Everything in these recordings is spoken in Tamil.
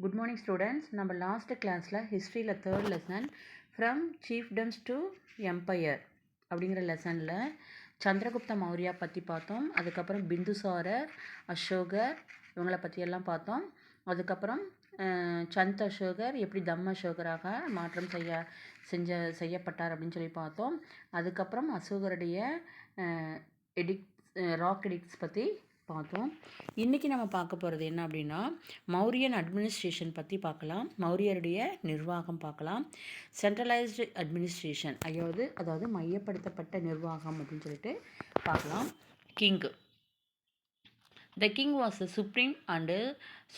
Good morning students. நம்ம லாஸ்ட் கிளாஸில் ஹிஸ்ட்ரியில் third lesson from chiefdoms to empire அப்படிங்கிற லெசனில் சந்திரகுப்த மௌரியா பற்றி பார்த்தோம். அதுக்கப்புறம் பிந்துசாரர், அசோகர் இவங்களை பற்றியெல்லாம் பார்த்தோம். அதுக்கப்புறம் சந்த் அசோகர் எப்படி தம் அசோகராக மாற்றம் செய்யப்பட்டார் அப்படின்னு சொல்லி பார்த்தோம். அதுக்கப்புறம் அசோகருடைய ராக் எடிக்ட்ஸ் பற்றி பார்த்தோம். இன்றைக்கி நம்ம பார்க்க போகிறது என்ன அப்படின்னா மௌரியன் அட்மினிஸ்ட்ரேஷன் பற்றி பார்க்கலாம். மௌரியருடைய நிர்வாகம் பார்க்கலாம். சென்ட்ரலைஸ்டு அட்மினிஸ்ட்ரேஷன் அதாவது மையப்படுத்தப்பட்ட நிர்வாகம் அப்படின்னு சொல்லிட்டு பார்க்கலாம். King. The king was the supreme and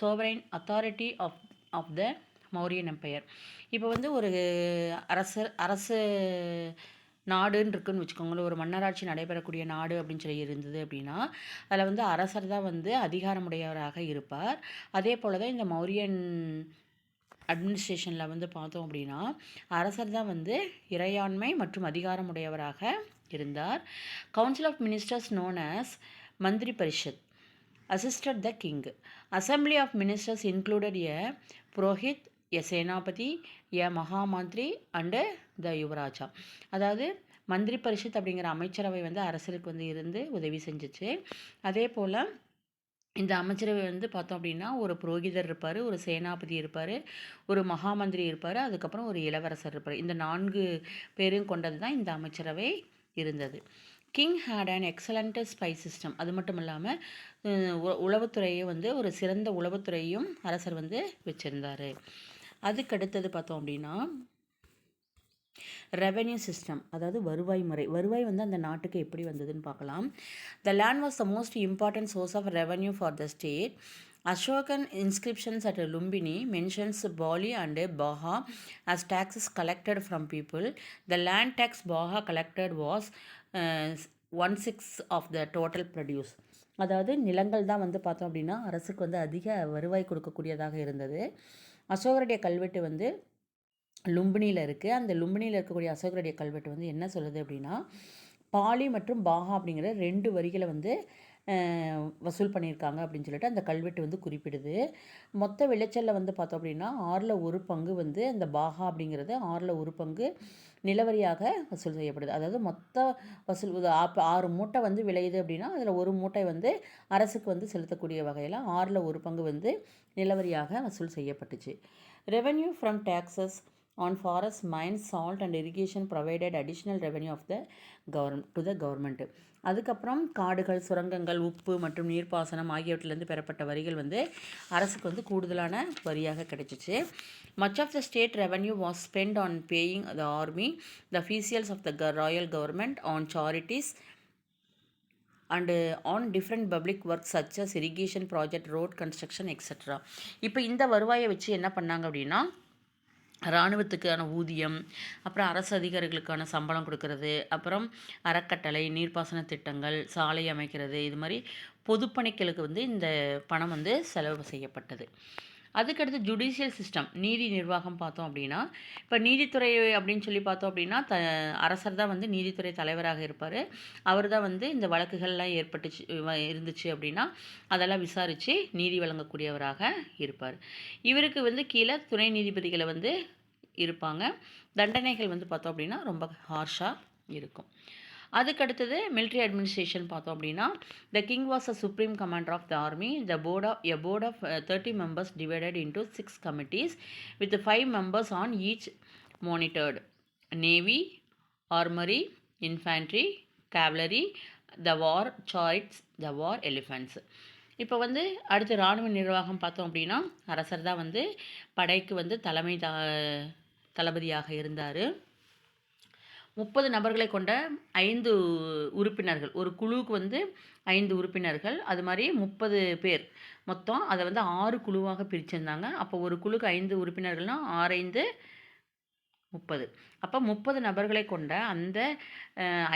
sovereign authority of the Mauryan Empire. இப்போ ஒரு அரசு நாடுன்னு இருக்குன்னு வச்சுக்கோங்களேன். ஒரு மன்னராட்சி நடைபெறக்கூடிய நாடு அப்படின்னு சொல்லி இருந்தது அப்படின்னா அதில் அரசர் தான் அதிகாரமுடையவராக இருப்பார். அதே போல் தான் இந்த மௌரியன் அட்மினிஸ்ட்ரேஷனில் பார்த்தோம் அப்படின்னா அரசர் தான் இறையாண்மை மற்றும் அதிகாரமுடையவராக இருந்தார். Council of ministers known as Mantri Parishad assisted the king. Assembly of ministers included a Purohit, a Senapati, a Mahamantri and the Yuvaraja. அதாவது மந்திரி பரிஷத் அப்படிங்கிற அமைச்சரவை அரசருக்கு இருந்து உதவி செஞ்சிச்சு. அதே போல் இந்த அமைச்சரவை பார்த்தோம் அப்படின்னா ஒரு புரோகிதர் இருப்பார், ஒரு சேனாபதி இருப்பார், ஒரு மகாமந்திரி இருப்பார், அதுக்கப்புறம் ஒரு இளவரசர் இருப்பார். இந்த 4 பேரும் கொண்டது தான் இந்த அமைச்சரவை இருந்தது. King had and excellent spy system. அது மட்டும் இல்லாமல் உளவுத்துறையை ஒரு சிறந்த உளவுத்துறையும் அரசர் வச்சுருந்தார். அதுக்கடுத்தது பார்த்தோம் அப்படின்னா ரெவென்யூ சிஸ்டம், அதாவது வருவாய் முறை. வருவாய் அந்த நாட்டுக்கு எப்படி வந்ததுன்னு பார்க்கலாம். The land was the most important source of revenue for the state. Ashokan inscriptions at Lumbini mentions Bali and Baha as taxes collected from people. The land tax Baha collected was 1/6 of the total produce. அதாவது நிலங்கள் தான் பார்த்தோம் அப்படின்னா அரசுக்கு அதிக வருவாய் கொடுக்கக்கூடியதாக இருந்தது. அசோகருடைய கல்வெட்டு லும்பினியில் இருக்குது. அந்த லும்பினியில் இருக்கக்கூடிய அசோகருடைய கல்வெட்டு என்ன சொல்லுது அப்படின்னா பாலி மற்றும் பாகா அப்படிங்கிற 2 வரிகளை வசூல் பண்ணியிருக்காங்க அப்படின்னு சொல்லிட்டு அந்த கல்வெட்டு குறிப்பிடுது. மொத்த விளைச்சலில் பார்த்தோம் அப்படின்னா 1/6 பங்கு அந்த பாகா அப்படிங்கிறது 1/6 பங்கு நிலவரியாக வசூல் செய்யப்படுது. அதாவது மொத்த வசூல் 6 மூட்டை விளையுது அப்படின்னா அதில் 1 மூட்டை அரசுக்கு செலுத்தக்கூடிய வகையில் 1/6 பங்கு நிலவரியாக வசூல் செய்யப்பட்டுச்சு. Revenue from taxes on forest, mines, salt and irrigation provided additional revenue of the to the government. அதுக்கப்புறம் காடுகள், சுரங்கங்கள், உப்பு மற்றும் நீர்ப்பாசனம் ஆகியவற்றிலிருந்து பெறப்பட்ட வரிகள் அரசுக்கு கூடுதலான வரியாக கிடைச்சிச்சு. Much of the state revenue was spent on paying the army, the officials of the royal government, on charities and on different public works such as irrigation project, road construction, etc. இப்போ இந்த வருவாயை வச்சு என்ன பண்ணாங்க அப்படின்னா இராணுவத்துக்கான ஊதியம், அப்புறம் அரசு அதிகாரிகளுக்கான சம்பளம் கொடுக்கறது, அப்புறம் அறக்கட்டளை, நீர்ப்பாசன திட்டங்கள், சாலை அமைக்கிறது, இது மாதிரி பொதுப்பணிகளுக்கு இந்த பணம் செலவு செய்யப்பட்டது. அதுக்கடுத்து ஜுடிஷியல் சிஸ்டம், நீதி நிர்வாகம் பார்த்தோம் அப்படின்னா இப்போ நீதித்துறை அப்படின்னு சொல்லி பார்த்தோம் அப்படின்னா அரசர் தான் நீதித்துறை தலைவராக இருப்பார். அவர் தான் இந்த வழக்குகள்லாம் இருந்துச்சு அப்படின்னா அதெல்லாம் விசாரித்து நீதி வழங்கக்கூடியவராக இருப்பார். இவருக்கு கீழே துணை நீதிபதிகளை இருப்பாங்க. தண்டனைகள் பார்த்தோம் அப்படின்னா ரொம்ப ஹார்ஷாக இருக்கும். அதுக்கடுத்தது மிலிட்ரி அட்மினிஸ்ட்ரேஷன் பார்த்தோம் அப்படின்னா the king was a supreme commander of the army. A board of 30 members divided into 6 committees with 5 members on each monitored navy, armory, infantry, cavalry, the war chariots, the war elephants. இப்போ அடுத்து இராணுவ நிர்வாகம் பார்த்தோம் அப்படின்னா அரசர் தான் படைக்கு தளபதியாக இருந்தார். 30 நபர்களை கொண்ட 5 உறுப்பினர்கள், ஒரு குழுவுக்கு 5 உறுப்பினர்கள், அது மாதிரி 30 பேர் மொத்தம். அதை 6 குழுவாக பிரிச்சிருந்தாங்க. அப்போ ஒரு குழுக்கு 5 உறுப்பினர்கள்னால் 6×5 30. அப்போ 30 நபர்களை கொண்ட அந்த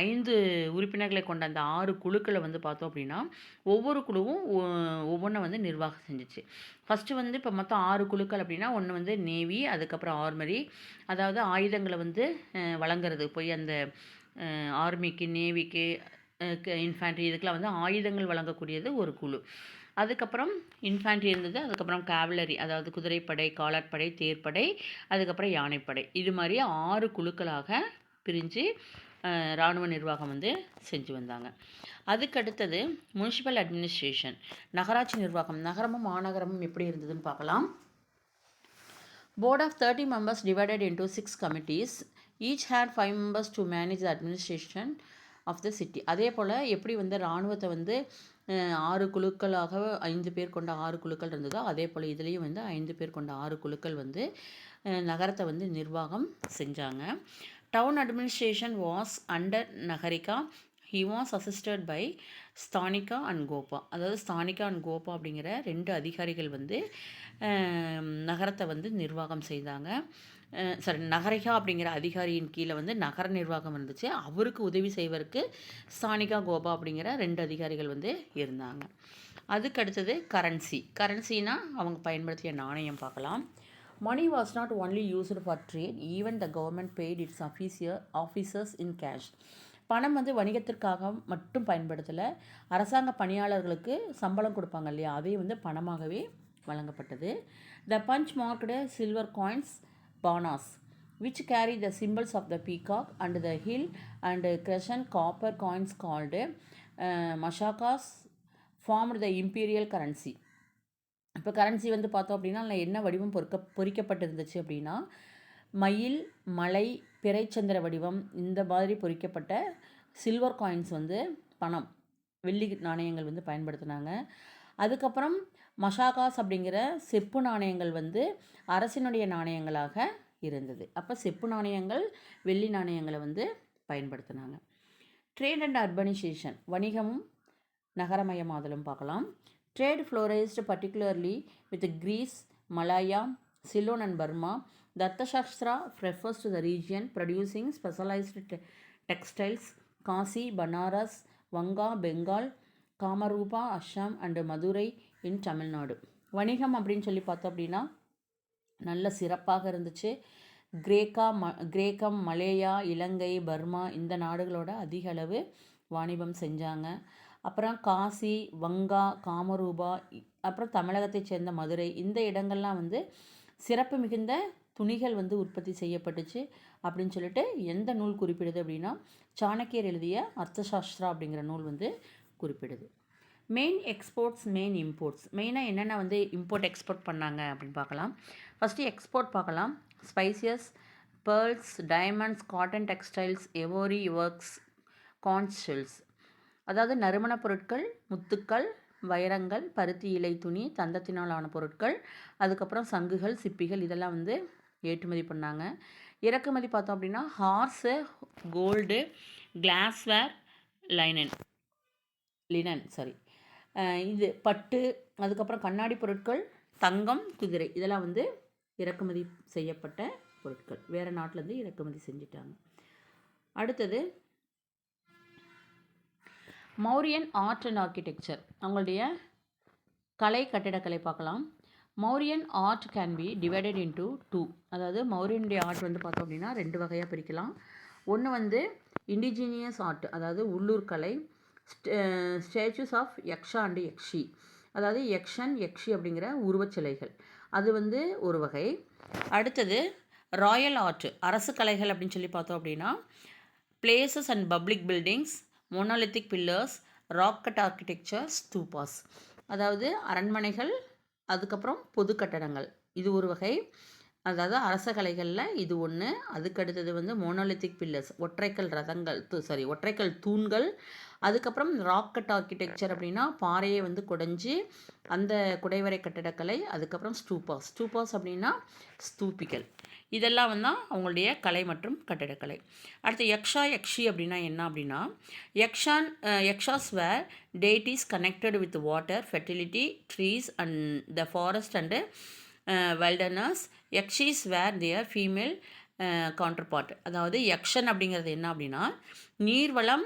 5 உறுப்பினர்களை கொண்ட அந்த 6 குழுக்களை பார்த்தோம் அப்படின்னா ஒவ்வொரு குழுவும் ஒவ்வொன்றை நிர்வாகம் செஞ்சிச்சு. ஃபஸ்ட்டு இப்போ மொத்தம் 6 குழுக்கள் அப்படின்னா ஒன்று நேவி, அதுக்கப்புறம் ஆர்மரி, அதாவது ஆயுதங்களை வழங்குறது போய் அந்த ஆர்மிக்கு, நேவிக்கு, இன்ஃபேண்ட்ரி இதுக்கெலாம் ஆயுதங்கள் வழங்கக்கூடியது ஒரு குழு. அதுக்கப்புறம் இன்ஃபேண்ட்ரி இருந்தது. அதுக்கப்புறம் கேவலரி, அதாவது குதிரைப்படை, காலாட்படை, தேர்ப்படை, அதுக்கப்புறம் யானைப்படை. இது மாதிரி 6 குழுக்களாக பிரிஞ்சு இராணுவ நிர்வாகம் வந்து செஞ்சு வந்தாங்க. அதுக்கடுத்தது முனிசிபல் அட்மினிஸ்ட்ரேஷன், நகராட்சி நிர்வாகம். நகரமும் மாநகரமும் எப்படி இருந்ததுன்னு பார்க்கலாம். Board of 30 members divided into 6 committees. Each had 5 members to manage the administration of the city. அதே போல் எப்படி வந்து இராணுவத்தை வந்து 6 குழுக்களாக 5 பேர் கொண்ட 6 குழுக்கள் இருந்ததோ அதே போல் இதுலேயும் வந்து 5 பேர் கொண்ட 6 குழுக்கள் வந்து நகரத்தை வந்து நிர்வாகம் செஞ்சாங்க. Town administration was under Nagarika. He was assisted by Sthanika and Gopa. அதாவது ஸ்தானிகா அண்ட் கோபா அப்படிங்கிற 2 அதிகாரிகள் வந்து நகரத்தை வந்து நிர்வாகம் செய்தாங்க. நகரிகா அப்படிங்கிற அதிகாரியின் கீழே வந்து நகர நிர்வாகம் இருந்துச்சு. அவருக்கு உதவி செய்வதற்கு ஸ்தானிகா கோபா அப்படிங்கிற 2 அதிகாரிகள் வந்து இருந்தாங்க. அதுக்கு அடுத்தது கரன்சினா அவங்க பயன்படுத்திய நாணயம் பார்க்கலாம். Money was not only used for trade, even the government paid its officers in cash. பணம் வந்து வணிகத்திற்காக மட்டும் பயன்படுத்தலை, அரசாங்க பணியாளர்களுக்கு சம்பளம் கொடுப்பாங்க இல்லையா, அதே வந்து பணமாகவே வழங்கப்பட்டது. The punch marked silver coins panas which carry the symbols of the peacock and the hill and crescent. Copper coins called machakas formed the imperial currency. இப்போ கரன்சி வந்து பார்த்தோம் அப்படின்னா அதில் என்ன வடிவம் பொறிக்கப்பட்டிருந்துச்சு அப்படின்னா மயில், மலை, பிறைச்சந்திர வடிவம் இந்த மாதிரி பொறிக்கப்பட்ட சில்வர் காயின்ஸ் வந்து பணம், வெள்ளி நாணயங்கள் வந்து பயன்படுத்தினாங்க. அதுக்கப்புறம் மஷாகாஸ் அப்படிங்கிற செப்பு நாணயங்கள் வந்து அரசினுடைய நாணயங்களாக இருந்தது. அப்போ செப்பு நாணயங்கள், வெள்ளி நாணயங்களை வந்து பயன்படுத்தினாங்க. ட்ரேட் அண்ட் அர்பனைசேஷன், வணிகமும் நகரமயமாதலும் பார்க்கலாம். Trade flourished particularly with Greece, Malaya, Ceylon and Burma. The Arthashastra refers to the region producing specialized textiles. Kasi, Banaras, Vanga, Bengal, Kamarupa, Assam and Madurai in Tamil Nadu. வணிகம் அப்படின்னு சொல்லி பார்த்தோம் அப்படின்னா நல்ல சிறப்பாக இருந்துச்சு. கிரேக்கம், மலேயா, இலங்கை, பர்மா இந்த நாடுகளோட அதிக அளவு வாணிபம் செஞ்சாங்க. அப்புறம் காசி, வங்கா, காமரூபா, அப்புறம் தமிழகத்தை சேர்ந்த மதுரை இந்த இடங்கள்லாம் வந்து சிறப்பு மிகுந்த துணிகள் வந்து உற்பத்தி செய்யப்பட்டுச்சு அப்படின்னு சொல்லிட்டு எந்த நூல் குறிப்பிடுது அப்படின்னா சாணக்கியர் எழுதிய அர்த்தசாஸ்திரா அப்படிங்கிற நூல் வந்து குறிப்பிடுது. Main exports, main imports. மெயினாக என்னென்ன வந்து இம்போர்ட் எக்ஸ்போர்ட் பண்ணாங்க அப்படின்னு பார்க்கலாம். ஃபஸ்ட்டு எக்ஸ்போர்ட் பார்க்கலாம். Spices, pearls, diamonds, cotton textiles, ivory works, conch shells. அதாவது நறுமணப் பொருட்கள், முத்துக்கள், வைரங்கள், பருத்தி இலை துணி, தந்தத்தினால் ஆன பொருட்கள், அதுக்கப்புறம் சங்குகள், சிப்பிகள் இதெல்லாம் வந்து ஏற்றுமதி பண்ணாங்க. இறக்குமதி பார்த்தோம் அப்படின்னா ஹார்ஸு, கோல்டு, கிளாஸ்வேர், லினன் இது பட்டு, அதுக்கப்புறம் கண்ணாடி பொருட்கள், தங்கம், குதிரை இதெல்லாம் வந்து இறக்குமதி செய்யப்பட்ட பொருட்கள். வேறு நாட்டிலேருந்து இறக்குமதி செஞ்சிட்டாங்க. அடுத்தது மௌரியன் ஆர்ட் அண்ட் ஆர்கிடெக்சர், அவங்களுடைய கலை, கட்டிடக்கலை பார்க்கலாம். Mauryan art can be divided into 2. அதாவது மௌரியனுடைய ஆர்ட் வந்து பார்த்தோம் அப்படின்னா 2 வகையாக பிரிக்கலாம். ஒன்று வந்து இண்டிஜினியஸ் ஆர்ட், அதாவது உள்ளூர் கலை. ஸ்டேச்சுஸ் ஆஃப் யக்ஷா அண்டு யக்ஷி, அதாவது யக்ஷன், யக்ஷி அப்படிங்கிற உருவச்சிலைகள், அது வந்து ஒரு வகை. அடுத்தது ராயல் ஆர்ட், அரசு கலைகள் அப்படின்னு சொல்லி பார்த்தோம் அப்படின்னா palaces and public buildings, monolithic pillars, rock cut architecture, stupas, அதாவது அரண்மனைகள், அதுக்கப்புறம் பொது கட்டடங்கள், இது ஒரு வகை. அதாவது அரச கலைகளில் இது ஒன்று. அதுக்கடுத்தது வந்து மோனோலித்திக் பில்லர்ஸ், ஒற்றைக்கல் தூண்கள். அதுக்கப்புறம் ராக் கட் ஆர்கிடெக்சர் அப்படின்னா பாறையை வந்து குடைஞ்சி அந்த குடைவரை கட்டடக்கலை. அதுக்கப்புறம் ஸ்டூபாஸ் அப்படின்னா ஸ்தூபிகள். இதெல்லாம் வந்து அவங்களுடைய கலை மற்றும் கட்டிடக்கலை. அடுத்து யக்ஷி அப்படின்னா என்ன அப்படின்னா Yakshas were deities connected with water, fertility, trees and the forest and wilderness. Yakshis were their female counterpart. அதாவது யக்ஷன் அப்படிங்கிறது என்ன அப்படின்னா நீர்வளம்,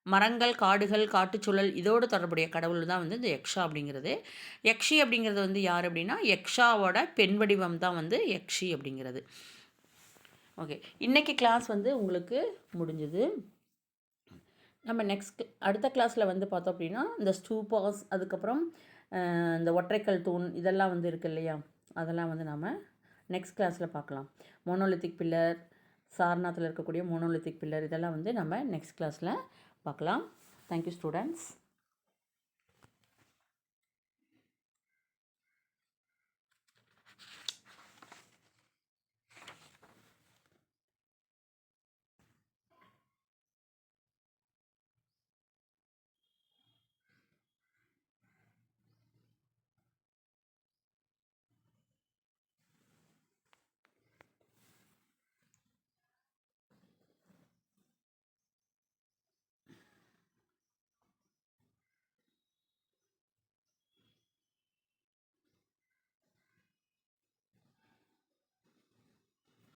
மரங்கள், காடுகள், காட்டுச்சூழல் இதோடு தொடர்புடைய கடவுள் தான் வந்து இந்த யக்ஷா அப்படிங்கிறது. யக்ஷி அப்படிங்கிறது வந்து யார் அப்படின்னா யக்ஷாவோட பெண் வடிவம் தான் வந்து யக்ஷி அப்படிங்கிறது. ஓகே, இன்றைக்கி கிளாஸ் வந்து உங்களுக்கு முடிஞ்சுது. நம்ம அடுத்த கிளாஸில் வந்து பார்த்தோம் அப்படின்னா இந்த ஸ்டூபாஸ், அதுக்கப்புறம் இந்த ஒற்றைக்கல் தூண் இதெல்லாம் வந்து இருக்குது இல்லையா, அதெல்லாம் வந்து நம்ம நெக்ஸ்ட் கிளாஸில் பார்க்கலாம். மோனோலித்திக் பில்லர், சாரநாத்தில் இருக்கக்கூடிய மோனோலித்திக் பில்லர் இதெல்லாம் வந்து நம்ம நெக்ஸ்ட் கிளாஸில் பார்க்கலாம். Thank you students.